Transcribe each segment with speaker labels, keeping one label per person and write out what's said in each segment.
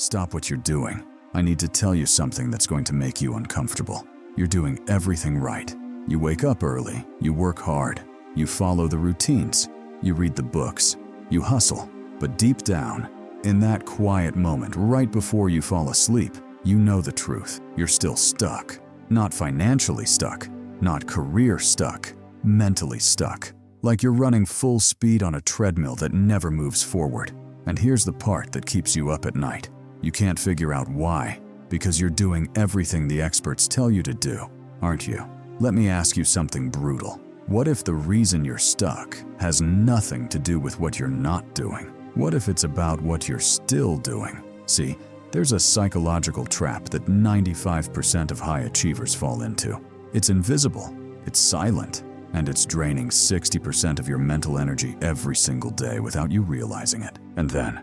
Speaker 1: stop what you're doing. I need to tell you something that's going to make you uncomfortable. You're doing everything right. You wake up early, you work hard, you follow the routines, you read the books, you hustle. But deep down, in that quiet moment right before you fall asleep, you know the truth. You're still stuck. Not financially stuck, not career stuck, mentally stuck. Like you're running full speed on a treadmill that never moves forward. And here's the part that keeps you up at night. You can't figure out why, because you're doing everything the experts tell you to do, aren't you? Let me ask you something brutal. What if the reason you're stuck has nothing to do with what you're not doing? What if it's about what you're still doing? See, there's a psychological trap that 95% of high achievers fall into. It's invisible, it's silent, and it's draining 60% of your mental energy every single day without you realizing it. And then,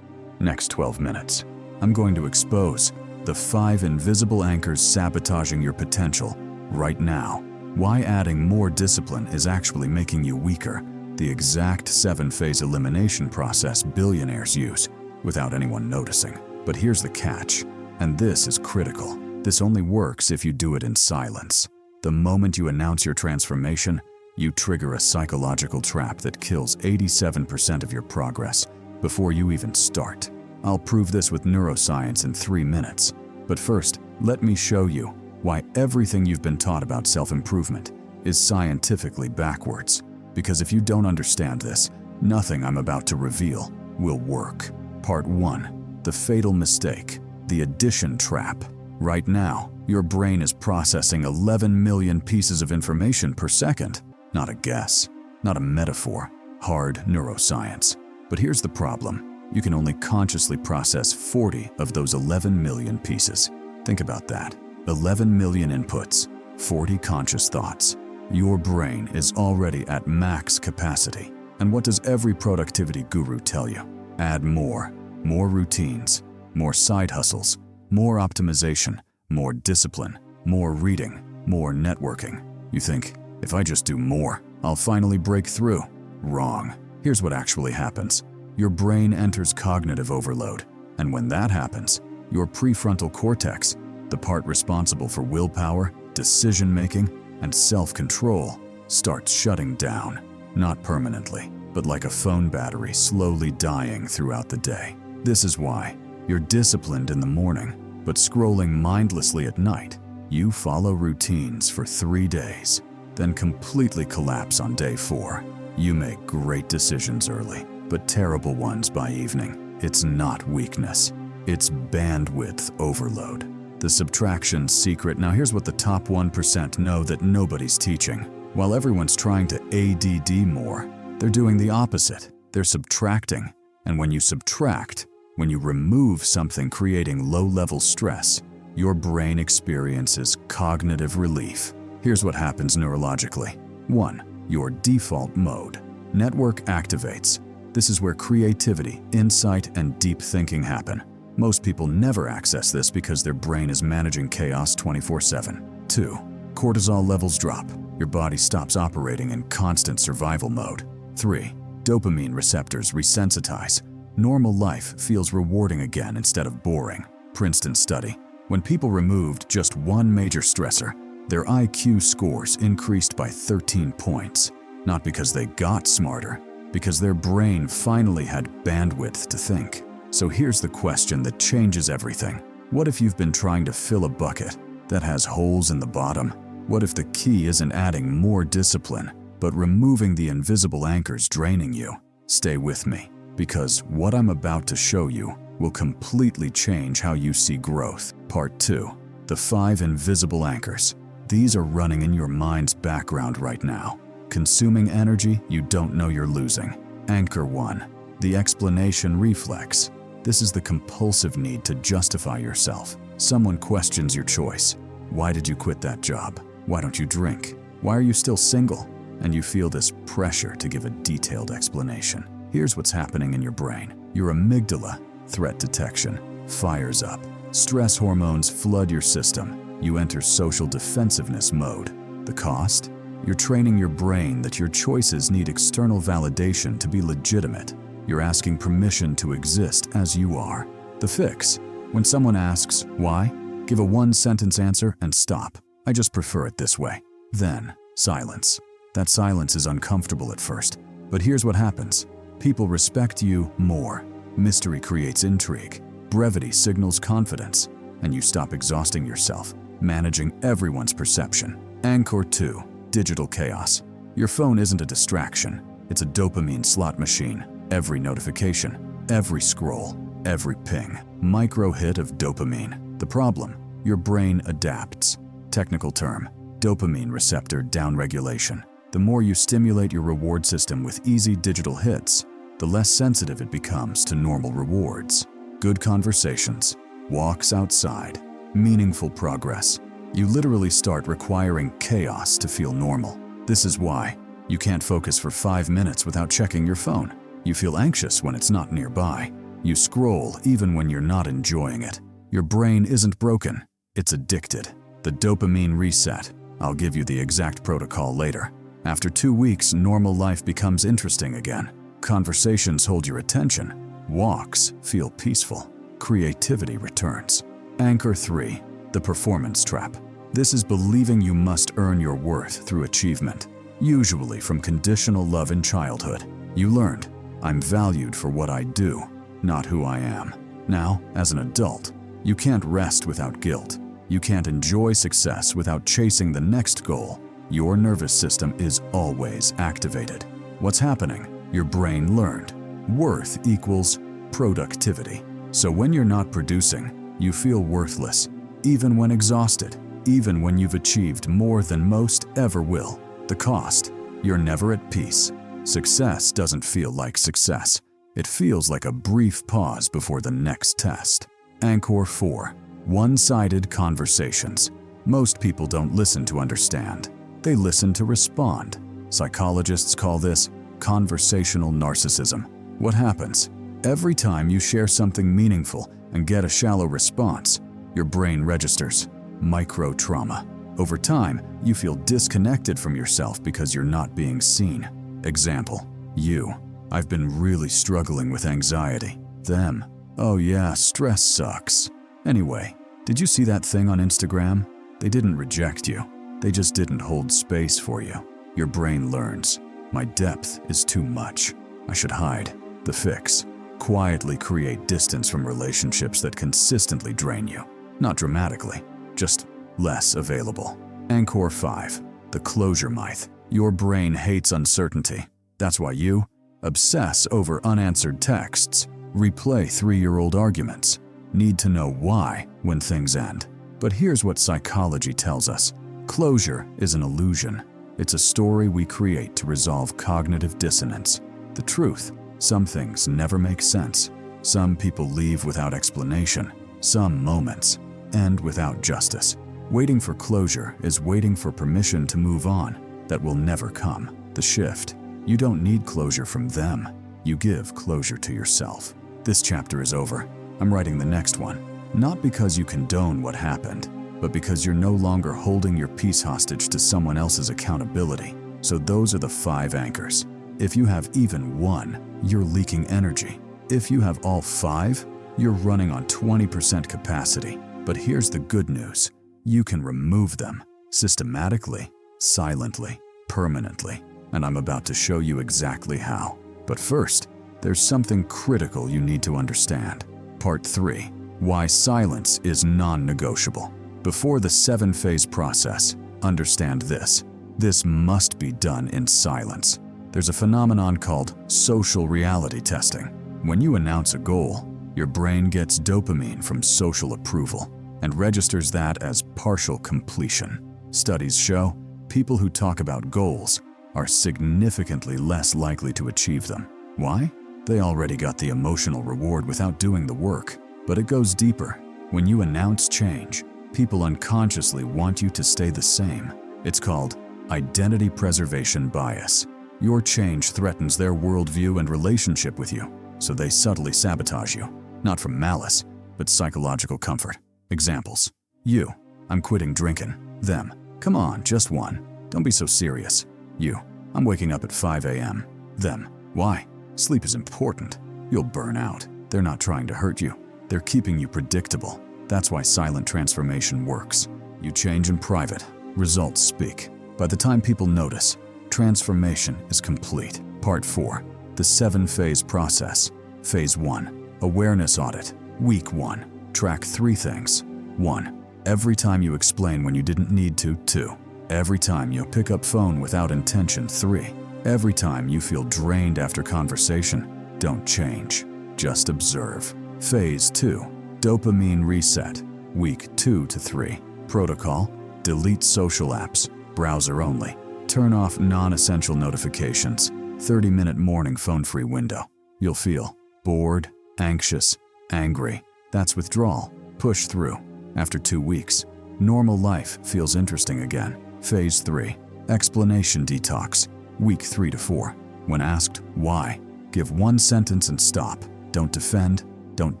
Speaker 1: next 12 minutes, I'm going to expose the 5 invisible anchors sabotaging your potential right now. Why adding more discipline is actually making you weaker. The exact 7-phase elimination process billionaires use without anyone noticing. But here's the catch, and this is critical. This only works if you do it in silence. The moment you announce your transformation, you trigger a psychological trap that kills 87% of your progress before you even start. I'll prove this with neuroscience in 3 minutes. But first, let me show you why everything you've been taught about self-improvement is scientifically backwards. Because if you don't understand this, nothing I'm about to reveal will work. Part 1. The fatal mistake, the addition trap. Right now, your brain is processing 11 million pieces of information per second. Not a guess, not a metaphor, hard neuroscience. But here's the problem. You can only consciously process 40 of those 11 million pieces. Think about that. 11 million inputs, 40 conscious thoughts. Your brain is already at max capacity. And what does every productivity guru tell you? Add more routines, more side hustles, more optimization, more discipline, more reading, more networking. You think, if I just do more, I'll finally break through. Wrong. Here's what actually happens. Your brain enters cognitive overload. And when that happens, your prefrontal cortex, the part responsible for willpower, decision-making, and self-control, starts shutting down. Not permanently, but like a phone battery slowly dying throughout the day. This is why you're disciplined in the morning, but scrolling mindlessly at night. You follow routines for 3 days, then completely collapse on day 4. You make great decisions early, but terrible ones by evening. It's not weakness, it's bandwidth overload. The subtraction secret. Now here's what the top 1% know that nobody's teaching. While everyone's trying to ADD more, they're doing the opposite. They're subtracting. And when you subtract, when you remove something creating low-level stress, your brain experiences cognitive relief. Here's what happens neurologically. 1. Your default mode. Network activates. This is where creativity, insight, and deep thinking happen. Most people never access this because their brain is managing chaos 24/7. 2. Cortisol levels drop. Your body stops operating in constant survival mode. 3. Dopamine receptors resensitize. Normal life feels rewarding again instead of boring. Princeton study. When people removed just one major stressor, their IQ scores increased by 13 points. Not because they got smarter, because their brain finally had bandwidth to think. So here's the question that changes everything. What if you've been trying to fill a bucket that has holes in the bottom? What if the key isn't adding more discipline, but removing the invisible anchors draining you? Stay with me, because what I'm about to show you will completely change how you see growth. Part 2. The 5 invisible anchors. These are running in your mind's background right now, consuming energy you don't know you're losing. Anchor 1. The explanation reflex. This is the compulsive need to justify yourself. Someone questions your choice. Why did you quit that job? Why don't you drink? Why are you still single? And you feel this pressure to give a detailed explanation. Here's what's happening in your brain. Your amygdala, threat detection, fires up. Stress hormones flood your system. You enter social defensiveness mode. The cost? You're training your brain that your choices need external validation to be legitimate. You're asking permission to exist as you are. The fix? When someone asks, why? Give a one-sentence answer and stop. I just prefer it this way. Then, silence. That silence is uncomfortable at first, but here's what happens. People respect you more. Mystery creates intrigue. Brevity signals confidence, and you stop exhausting yourself, managing everyone's perception. Anchor 2. Digital chaos. Your phone isn't a distraction. It's a dopamine slot machine. Every notification, every scroll, every ping. Micro hit of dopamine. The problem? Your brain adapts. Technical term, dopamine receptor downregulation. The more you stimulate your reward system with easy digital hits, the less sensitive it becomes to normal rewards. Good conversations, walks outside, meaningful progress. You literally start requiring chaos to feel normal. This is why you can't focus for 5 minutes without checking your phone. You feel anxious when it's not nearby. You scroll even when you're not enjoying it. Your brain isn't broken, it's addicted. The dopamine reset. I'll give you the exact protocol later. After 2 weeks, normal life becomes interesting again. Conversations hold your attention. Walks feel peaceful. Creativity returns. Anchor 3. The performance trap. This is believing you must earn your worth through achievement, usually from conditional love in childhood. You learned, I'm valued for what I do, not who I am. Now, as an adult, you can't rest without guilt. You can't enjoy success without chasing the next goal. Your nervous system is always activated. What's happening? Your brain learned. Worth equals productivity. So when you're not producing, you feel worthless, even when exhausted, even when you've achieved more than most ever will. The cost? You're never at peace. Success doesn't feel like success. It feels like a brief pause before the next test. Anchor 4. One-sided conversations. Most people don't listen to understand. They listen to respond. Psychologists call this conversational narcissism. What happens? Every time you share something meaningful and get a shallow response, your brain registers micro-trauma. Over time, you feel disconnected from yourself because you're not being seen. Example, you. I've been really struggling with anxiety. Them. Oh yeah, stress sucks. Anyway, did you see that thing on Instagram? They didn't reject you. They just didn't hold space for you. Your brain learns. My depth is too much. I should hide. The fix. Quietly create distance from relationships that consistently drain you. Not dramatically, just less available. Anchor 5. The closure myth. Your brain hates uncertainty. That's why you obsess over unanswered texts, replay 3-year-old arguments, need to know why when things end. But here's what psychology tells us. Closure is an illusion. It's a story we create to resolve cognitive dissonance. The truth, some things never make sense. Some people leave without explanation. Some moments end without justice. Waiting for closure is waiting for permission to move on. That will never come. The shift. You don't need closure from them. You give closure to yourself. This chapter is over. I'm writing the next one. Not because you condone what happened, but because you're no longer holding your peace hostage to someone else's accountability. So those are the 5 anchors. If you have even one, you're leaking energy. If you have all 5, you're running on 20% capacity. But here's the good news. You can remove them systematically, silently, permanently. And I'm about to show you exactly how. But first, there's something critical you need to understand. Part 3. Why silence is non-negotiable. Before the 7-phase process, understand this. This must be done in silence. There's a phenomenon called social reality testing. When you announce a goal, your brain gets dopamine from social approval and registers that as partial completion. Studies show people who talk about goals are significantly less likely to achieve them. Why? They already got the emotional reward without doing the work. But it goes deeper. When you announce change, people unconsciously want you to stay the same. It's called identity preservation bias. Your change threatens their worldview and relationship with you, so they subtly sabotage you. Not from malice, but psychological comfort. Examples. You. I'm quitting drinking. Them. Come on, just one. Don't be so serious. You. I'm waking up at 5 a.m. Them. Why? Sleep is important. You'll burn out. They're not trying to hurt you. They're keeping you predictable. That's why silent transformation works. You change in private, results speak. By the time people notice, transformation is complete. Part 4. The 7-phase process. Phase 1. Awareness audit. Week 1. Track 3 things. 1. Every time you explain when you didn't need to. 2. Every time you pick up phone without intention. 3. Every time you feel drained after conversation. Don't change, just observe. Phase 2. Dopamine reset. Week 2 to 3. Protocol. Delete social apps. Browser only. Turn off non-essential notifications. 30-minute morning phone-free window. You'll feel bored, anxious, angry. That's withdrawal. Push through. After 2 weeks, normal life feels interesting again. Phase 3. Explanation detox. Week 3 to 4. When asked why, give 1 sentence and stop. Don't defend, don't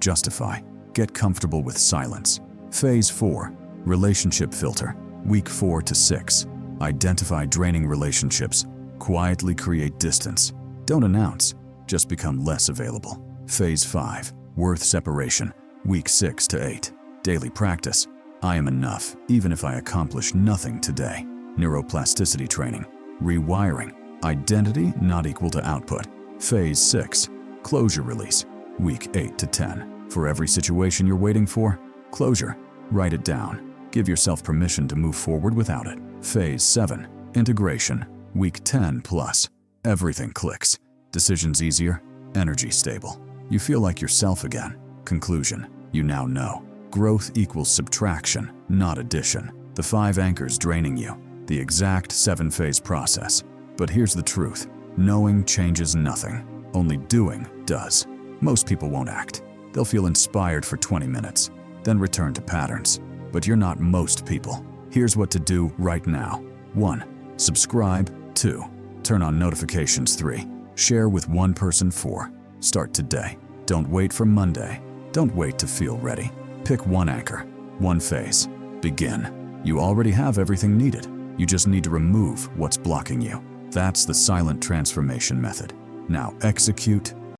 Speaker 1: justify. Get comfortable with silence. Phase 4. Relationship filter. Week 4 to 6. Identify draining relationships. Quietly create distance. Don't announce, just become less available. Phase 5. Worth separation. Week 6 to 8. Daily practice. I am enough, even if I accomplish nothing today. Neuroplasticity training. Rewiring. Identity not equal to output. Phase 6. Closure release. Week 8 to 10. For every situation you're waiting for, closure. Write it down. Give yourself permission to move forward without it. Phase 7. Integration. Week 10 plus. Everything clicks. Decisions easier. Energy stable. You feel like yourself again. Conclusion. You now know. Growth equals subtraction, not addition. The 5 anchors draining you. The exact 7-phase process. But here's the truth. Knowing changes nothing. Only doing does. Most people won't act. They'll feel inspired for 20 minutes, then return to patterns. But you're not most people. Here's what to do right now. 1. Subscribe. 2. Turn on notifications. 3. Share with 1 person. 4. Start today. Don't wait for Monday. Don't wait to feel ready. Pick 1 anchor, 1 phase. Begin. You already have everything needed. You just need to remove what's blocking you. That's the silent transformation method. Now execute